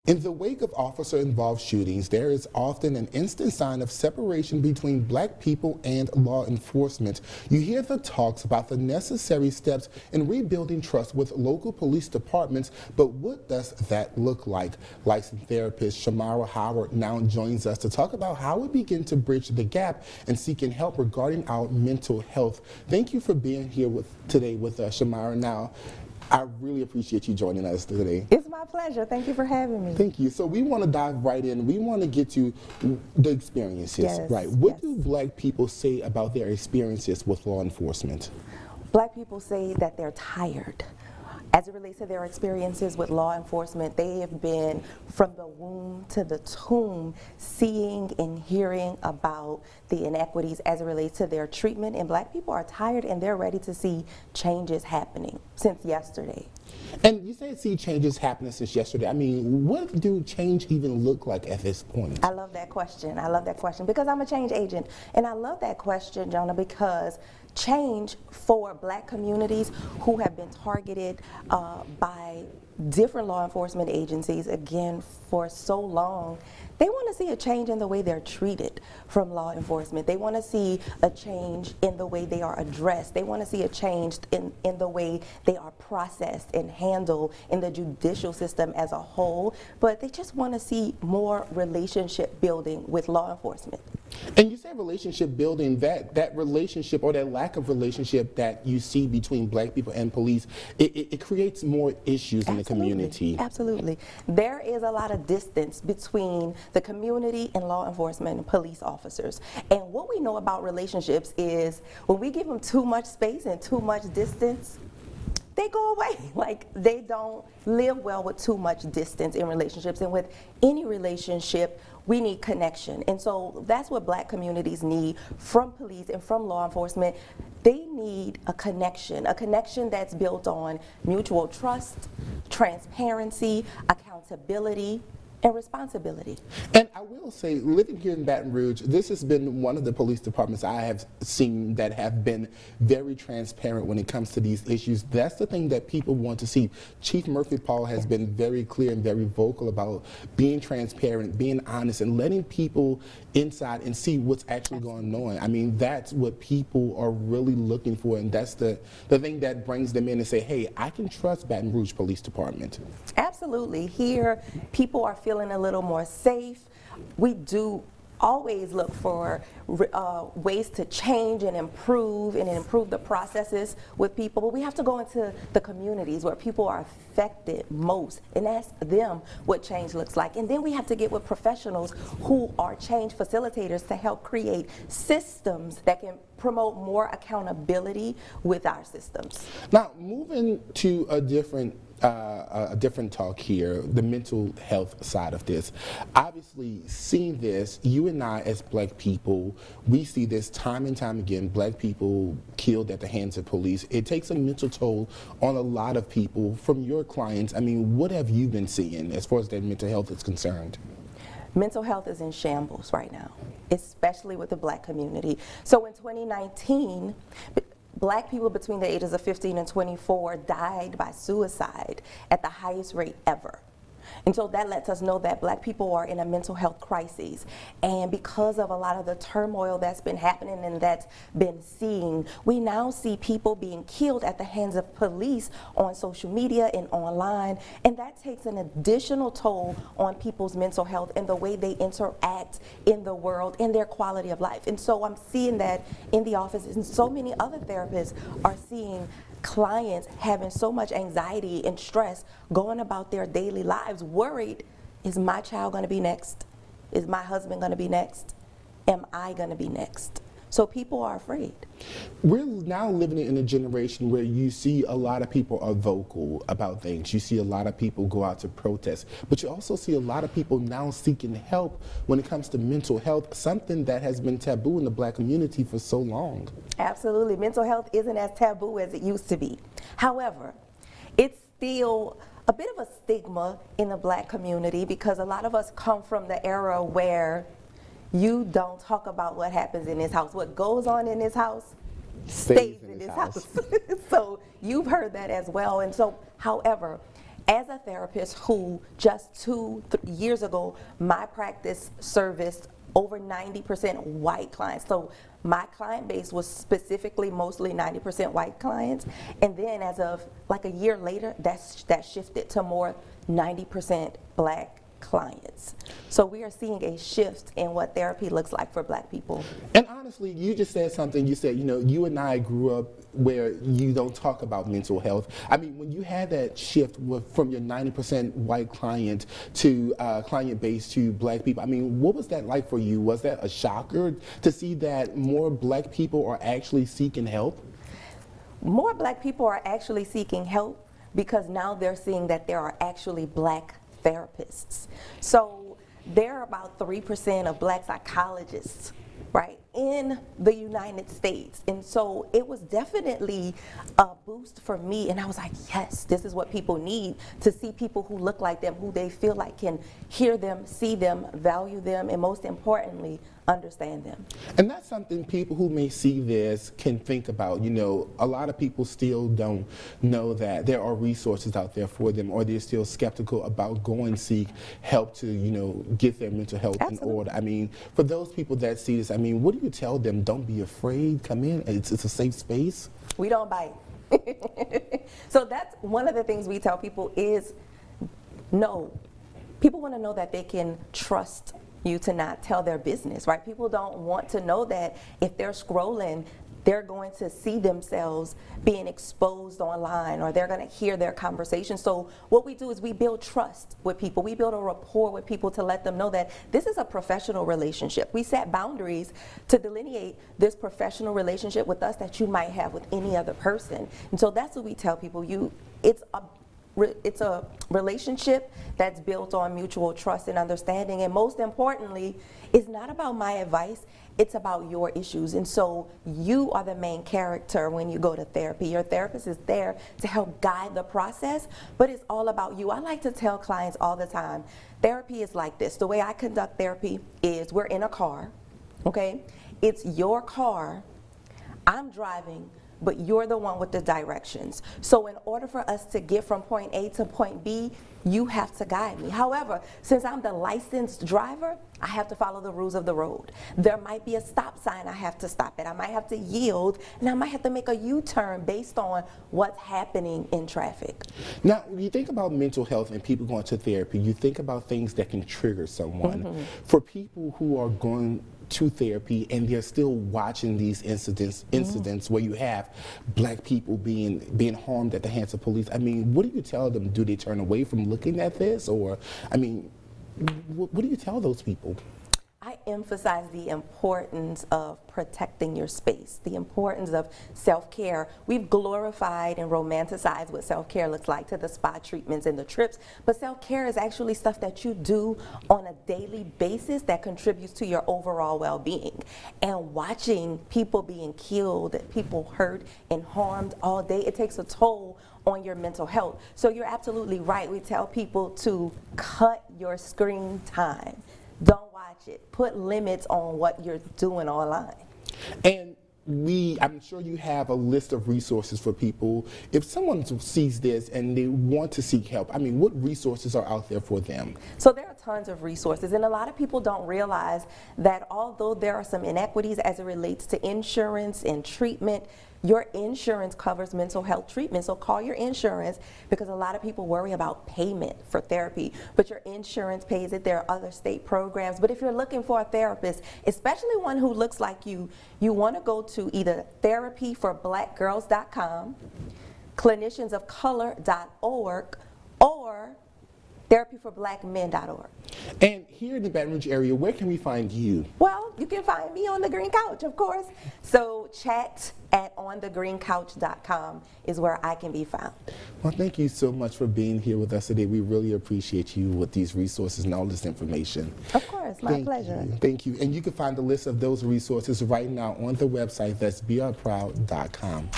In the wake of officer-involved shootings, there is often an instant sign of separation between black people and law enforcement. You hear the talks about the necessary steps in rebuilding trust with local police departments, but what does that look like? Licensed therapist Shamyra Howard now joins us to talk about how we begin to bridge the gap and seeking help regarding our mental health. Thank you for being here today with Shamyra. Now, I really appreciate you joining us today. It's my pleasure. Thank you for having me. Thank you. So we want to dive right in. We want to get to the experiences, yes, right? What do black people say about their experiences with law enforcement? Black people say that they're tired. As it relates to their experiences with law enforcement, they have been from the womb to the tomb seeing and hearing about the inequities as it relates to their treatment, and black people are tired and they're ready to see changes happening since yesterday. And you say see changes happening since yesterday. I mean, what do change even look like at this point? I love that question. I love that question because I'm a change agent. And I love that question, Jonah, because change for black communities who have been targeted by different law enforcement agencies, again, for so long, they want to see a change in the way they're treated from law enforcement. They want to see a change in the way they are addressed. They want to see a change in the way they are processed and handled in the judicial system as a whole. But they just want to see more relationship building with law enforcement. And you say relationship building, that relationship or that lack of relationship that you see between black people and police, it creates more issues in the community. Absolutely. There is a lot of distance between the community and law enforcement and police officers. And what we know about relationships is when we give them too much space and too much distance, they go away. Like, they don't live well with too much distance in relationships. And with any relationship, we need connection. And so that's what black communities need from police and from law enforcement. They need a connection that's built on mutual trust, transparency, accountability, and responsibility. And I will say, living here in Baton Rouge, this has been one of the police departments I have seen that have been very transparent when it comes to these issues. That's the thing that people want to see. Chief Murphy Paul has been very clear and very vocal about being transparent, being honest, and letting people inside and see what's actually going on. I mean, that's what people are really looking for, and that's the thing that brings them in and say, hey, I can trust Baton Rouge Police Department. Absolutely. Here, people are feeling a little more safe. We do always look for ways to change and improve the processes with people, but we have to go into the communities where people are affected most and ask them what change looks like. And then we have to get with professionals who are change facilitators to help create systems that can promote more accountability with our systems. Now, moving to a different talk here, the mental health side of this. Obviously, seeing this, you and I as black people, we see this time and time again, black people killed at the hands of police. It takes a mental toll on a lot of people. From your clients, I mean, what have you been seeing as far as their mental health is concerned? Mental health is in shambles right now, especially with the black community. So in 2019, black people between the ages of 15 and 24 died by suicide at the highest rate ever. And so that lets us know that black people are in a mental health crisis. And because of a lot of the turmoil that's been happening and that's been seen, we now see people being killed at the hands of police on social media and online. And that takes an additional toll on people's mental health and the way they interact in the world and their quality of life. And so I'm seeing that in the office, and so many other therapists are seeing clients having so much anxiety and stress going about their daily lives, worried, is my child going to be next? Is my husband going to be next? Am I going to be next? So people are afraid. We're now living in a generation where you see a lot of people are vocal about things. You see a lot of people go out to protest, but you also see a lot of people now seeking help when it comes to mental health, something that has been taboo in the black community for so long. Absolutely. Mental health isn't as taboo as it used to be. However, it's still a bit of a stigma in the black community because a lot of us come from the era where you don't talk about what happens in this house. What goes on in this house stays in this house. So you've heard that as well. And so, however, as a therapist who just 2 years ago, my practice serviced over 90% white clients. So my client base was specifically mostly 90% white clients. And then as of like a year later, that shifted to more 90% black clients. So we are seeing a shift in what therapy looks like for black people. And honestly, you just said something. You said, you and I grew up where you don't talk about mental health. I mean, when you had that shift from your 90% white client to client base to black people, I mean, what was that like for you? Was that a shocker to see that more black people are actually seeking help? More black people are actually seeking help because now they're seeing that there are actually black therapists. So there are about 3% of black psychologists, right, in the United States. And so it was definitely a boost for me. And I was like, yes, this is what people need, to see people who look like them, who they feel like can hear them, see them, value them, and most importantly, understand them. And that's something people who may see this can think about. A lot of people still don't know that there are resources out there for them, or they're still skeptical about going to seek help to, get their mental health in order. I mean, for those people that see this, I mean, what do you tell them? Don't be afraid, come in, it's a safe space. We don't bite. So that's one of the things we tell people is no. People want to know that they can trust you to not tell their business, right? People don't want to know that if they're scrolling, they're going to see themselves being exposed online, or they're going to hear their conversation. So what we do is we build trust with people. We build a rapport with people to let them know that this is a professional relationship. We set boundaries to delineate this professional relationship with us that you might have with any other person. And so that's what we tell people. It's a relationship that's built on mutual trust and understanding. And most importantly, it's not about my advice, it's about your issues. And so you are the main character when you go to therapy. Your therapist is there to help guide the process, but it's all about you. I like to tell clients all the time, therapy is like this. The way I conduct therapy is we're in a car, okay? It's your car, I'm driving, but you're the one with the directions. So in order for us to get from point A to point B, you have to guide me. However, since I'm the licensed driver, I have to follow the rules of the road. There might be a stop sign I have to stop at. I might have to yield, and I might have to make a U-turn based on what's happening in traffic. Now, when you think about mental health and people going to therapy, you think about things that can trigger someone. Mm-hmm. For people who are going to therapy and they're still watching these incidents where you have black people being harmed at the hands of police, I mean, what do you tell them? Do they turn away from looking at this? Or, I mean, what do you tell those people? I emphasize the importance of protecting your space, the importance of self-care. We've glorified and romanticized what self-care looks like to the spa treatments and the trips, but self-care is actually stuff that you do on a daily basis that contributes to your overall well-being. And watching people being killed, people hurt and harmed all day, it takes a toll on your mental health. So you're absolutely right. We tell people to cut your screen time. Don't watch it. Put limits on what you're doing online. And I'm sure you have a list of resources for people. If someone sees this and they want to seek help, I mean, what resources are out there for them? So there are tons of resources, and a lot of people don't realize that although there are some inequities as it relates to insurance and treatment, your insurance covers mental health treatment. So call your insurance, because a lot of people worry about payment for therapy, but your insurance pays it. There are other state programs. But if you're looking for a therapist, especially one who looks like you want to go to either therapyforblackgirls.com, cliniciansofcolor.org, or therapyforblackmen.org. And here in the Baton Rouge area, where can we find you? Well, you can find me on the Green Couch, of course. So chat at onthegreencouch.com is where I can be found. Well, thank you so much for being here with us today. We really appreciate you with these resources and all this information. Of course, my pleasure. Thank you. And you can find the list of those resources right now on the website. That's BrProud.com.